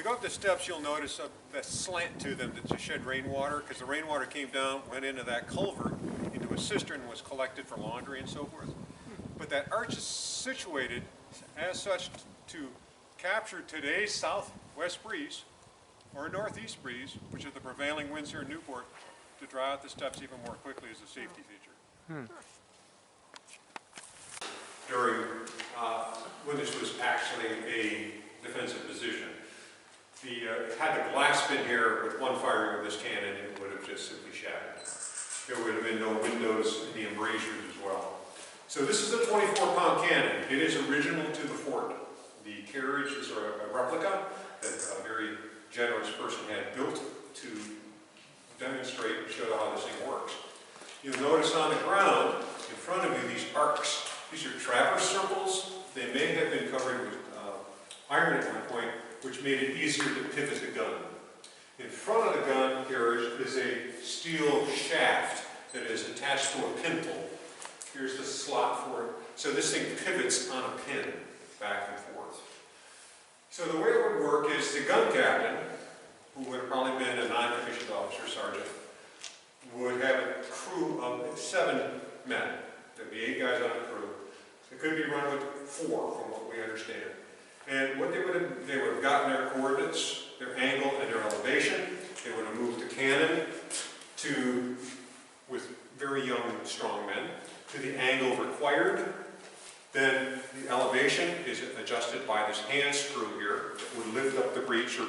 go up the steps, you'll notice the slant to them to shed rainwater, because the rainwater came down, went into that culvert, into a cistern, was collected for laundry and so forth. But that arch is situated as such to capture today's southwest breeze or northeast breeze, which is the prevailing winds here in Newport, to dry out the steps even more quickly as a safety feature. During when this was actually a defensive position, had the glass been here with one firing of this cannon, it would have just simply shattered. There would have been no windows in the embrasures as well. So this is a 24-pound cannon. It is original to the fort. The Carriage is a replica that a very generous person had built to demonstrate and show how this thing works. You'll notice on the ground in front of you these arcs. These are traverse circles. They may have been covered with iron at one point, which made it easier to pivot the gun. In front of the gun carriage is a steel shaft that is attached to a pintle. Here's the slot for it. So this thing pivots on a pin back and forth. So the way it would work is the gun captain, who would have probably been a non-commissioned officer, sergeant, would have a crew of 7 men. There'd be 8 guys on the crew. It could be run with 4, from what we understand. And what they would have gotten their coordinates, their angle, and their elevation. They would have moved the cannon to, with very young, strong men, to the angle required. Then the elevation is adjusted by this hand screw here that would lift up the breech or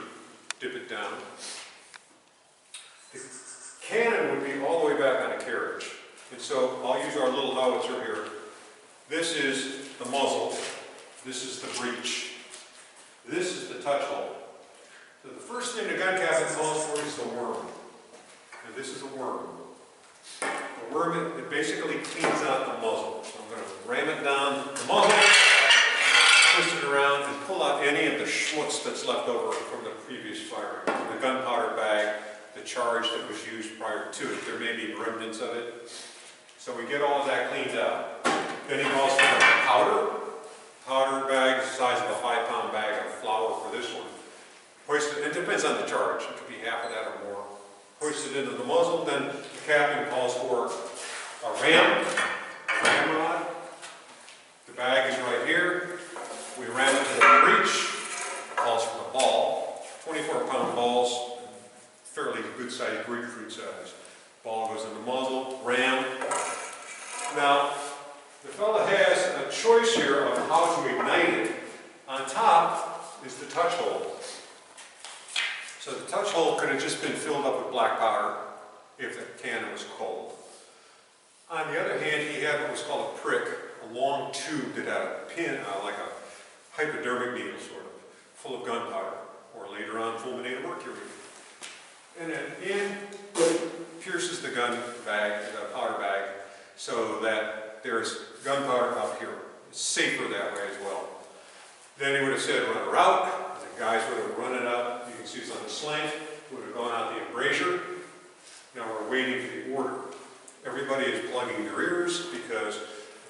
dip it down. The cannon would be all the way back on a carriage. And so I'll use our little howitzer here. This is the muzzle. This is the breech. This is the touch hole. So the first thing the gun captain calls for is the worm. And this is a worm. The worm, it basically cleans out the muzzle. So I'm going to ram it down the muzzle, twist it around, and pull out any of the schmutz that's left over from the previous firing. The gunpowder bag, the charge that was used prior to it. There may be remnants of it. So we get all of that cleaned out. Then he calls for the powder. Powder bag, the size of a 5-pound bag of flour for this one. Hoist it, it depends on the charge. It could be half of that or more. Hoist it into the muzzle. Then the captain calls for a ramrod. The bag is right here. We ram it to the breech. Calls for the ball. 24-pound balls, fairly good-sized grapefruit size. Ball goes in the muzzle, ram. Now, the fellow has a choice here of how to ignite it. On top is the touch hole. So the touch hole could have just been filled up with black powder if the cannon was cold. On the other hand, he had what was called a prick, a long tube that had a pin, like a hypodermic needle sort of, full of gunpowder, or later on fulminated mercury. And then pierces the gun bag, the powder bag, so that there's gunpowder up here. It's safer that way as well. Then he would have said run her out. The guys would have run it up. You can see it's on the slant. Would have gone out the embrasure. Now we're waiting for the order. Everybody is plugging their ears because,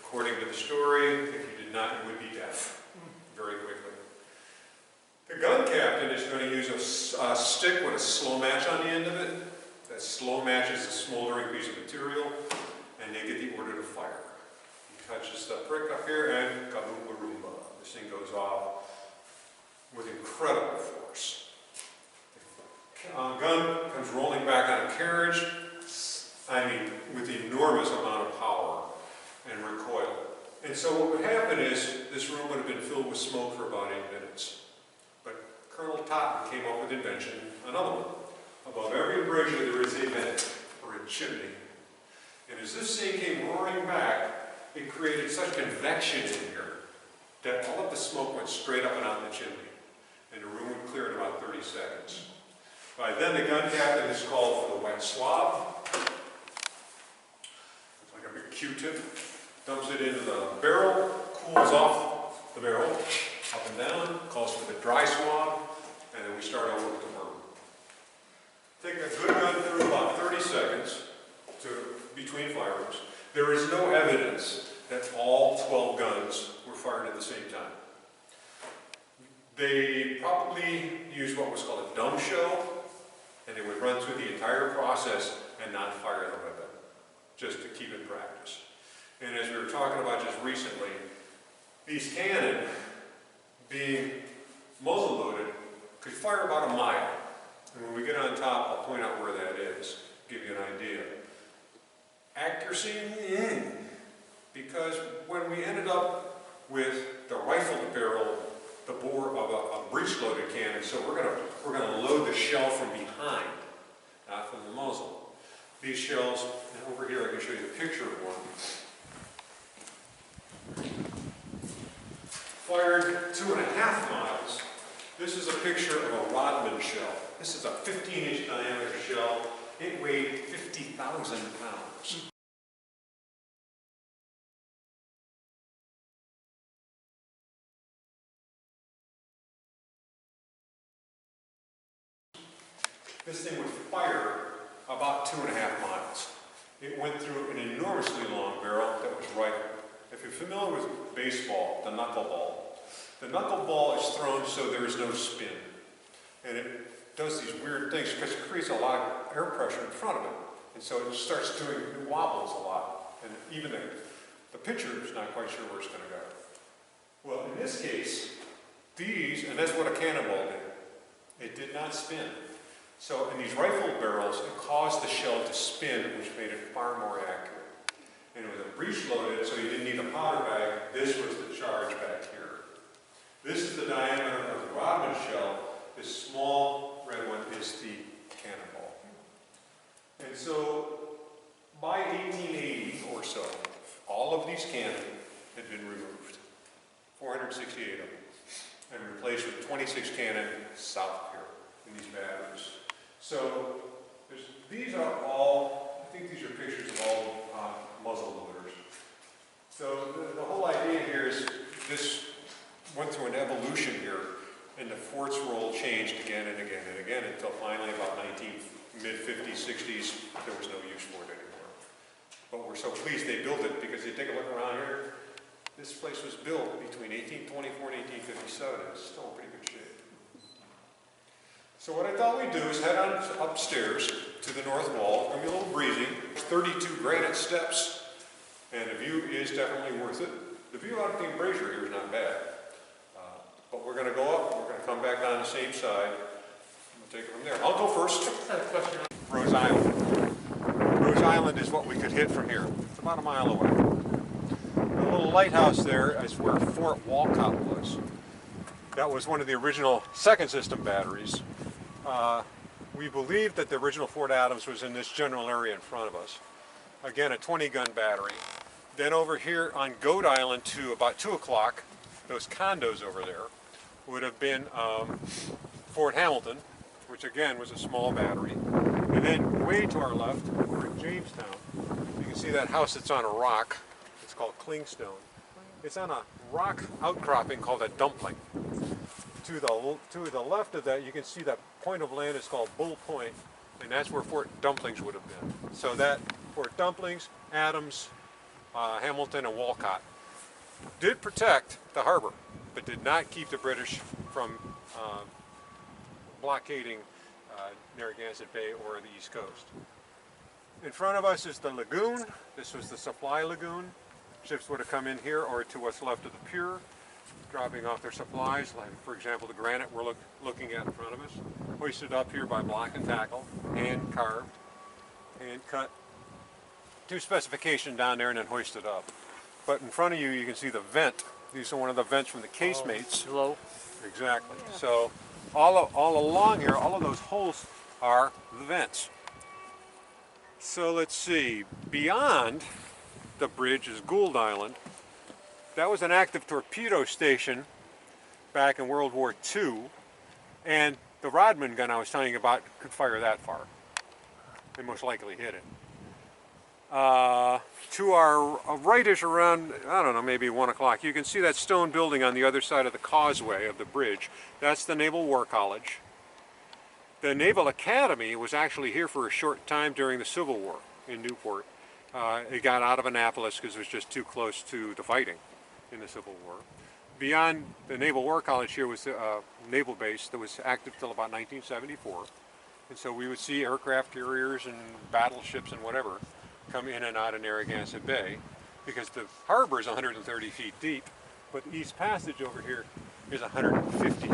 according to the story, if you did not, you would be deaf very quickly. The gun captain is going to use a stick with a slow match on the end of it. That slow match is a smoldering piece of material, and they get the order to fire. He touches the prick up here, and kaboom-a-roomba. This thing goes off with incredible force. The gun comes rolling back on a carriage, I mean, with enormous amount of power and recoil. And so what would happen is, this room would have been filled with smoke for about 8 minutes. But Colonel Totten came up with invention, another one. Above every embrasure there is a vent, or a chimney. And as this thing came roaring back, it created such convection in here that all of the smoke went straight up and out the chimney. And the room would clear in about 30 seconds. By then the gun captain is called for the wet swab. It's like a big Q-tip. Dumps it into the barrel, cools off the barrel, up and down, calls for the dry swab, and then we start over with the worm. Take a good gun through about 30 seconds between firings. There is no evidence that all 12 guns were fired at the same time. They probably used what was called a dumb shell, and they would run through the entire process and not fire the weapon, just to keep it practice. And as we were talking about just recently, these cannon, being muzzle loaded, could fire about a mile. And when we get on top, I'll point out where that is, give you an idea. Accuracy, because when we ended up with the rifled barrel, the bore of a breech-loaded cannon, so we're gonna load the shell from behind, not from the muzzle. These shells, and over here I can show you a picture of one, fired 2.5 miles. This is a picture of a Rodman shell. This is a 15-inch diameter shell. It weighed 50,000 pounds. This thing would fire about 2.5 miles. It went through an enormously long barrel that was rifled. If you're familiar with baseball, the knuckleball is thrown so there is no spin. And it does these weird things because it creates a lot of air pressure in front of it. And so it starts doing, it wobbles a lot. And even the pitcher is not quite sure where it's going to go. Well, in this case, these, and that's what a cannonball did. It did not spin. So in these rifled barrels, it caused the shell to spin, which made it far more accurate. And it was a breech loaded, so you didn't need a powder bag. This was the charge back here. This is the diameter of the Rodman shell. This small red one is the cannonball. And so by 1880 or so, all of these cannon had been removed, 468 of them, and replaced with 26 cannon south here in these batteries. So these are all, I think these are pictures of all muzzle loaders. So the whole idea here is this went through an evolution here, and the fort's role changed again and again and again until finally about mid-50s, 60s, there was no use for it anymore. But we're so pleased they built it because you take a look around here, this place was built between 1824 and 1857 and it's still in pretty good shape. So what I thought we'd do is head on upstairs to the north wall. It's going to be a little breezy. There's 32 granite steps, and the view is definitely worth it. The view out of the embrasure here is not bad. But we're going to go up, we're going to come back down the same side, and we'll take it from there. I'll go first. Rhode Island. Rhode Island is what we could hit from here. It's about a mile away. The little lighthouse there is where Fort Walcott was. That was one of the original second system batteries. We believe that the original Fort Adams was in this general area in front of us. Again, a 20-gun battery. Then over here on Goat Island to about 2 o'clock, those condos over there would have been Fort Hamilton, which again was a small battery. And then way to our left, we're in Jamestown. You can see that house that's on a rock. It's called Clingstone. It's on a rock outcropping called a dumpling. To the left of that, you can see that point of land is called Bull Point, and that's where Fort Dumplings would have been. So that Fort Dumplings, Adams, Hamilton, and Walcott did protect the harbor, but did not keep the British from blockading Narraganset Bay or the East Coast. In front of us is the lagoon. This was the supply lagoon. Ships would have come in here or to what's left of the pier, dropping off their supplies, like for example the granite we're looking at in front of us, hoisted up here by block and tackle, hand carved, hand cut to specification down there and then hoisted up. But in front of you, you can see the vent. These are one of the vents from the casemates. Low. Exactly. Yeah. So all along here, all of those holes are the vents. So let's see, beyond the bridge is Gould Island. That was an active torpedo station back in World War II, and the Rodman gun I was telling you about could fire that far. They most likely hit it. To our right-ish around, I don't know, maybe 1 o'clock, you can see that stone building on the other side of the causeway of the bridge. That's the Naval War College. The Naval Academy was actually here for a short time during the Civil War in Newport. It got out of Annapolis because it was just too close to the fighting in the Civil War. beyond the Naval War College here was a naval base that was active till about 1974. And so we would see aircraft carriers and battleships and whatever come in and out of Narraganset Bay, because the harbor is 130 feet deep, but the East Passage over here is 150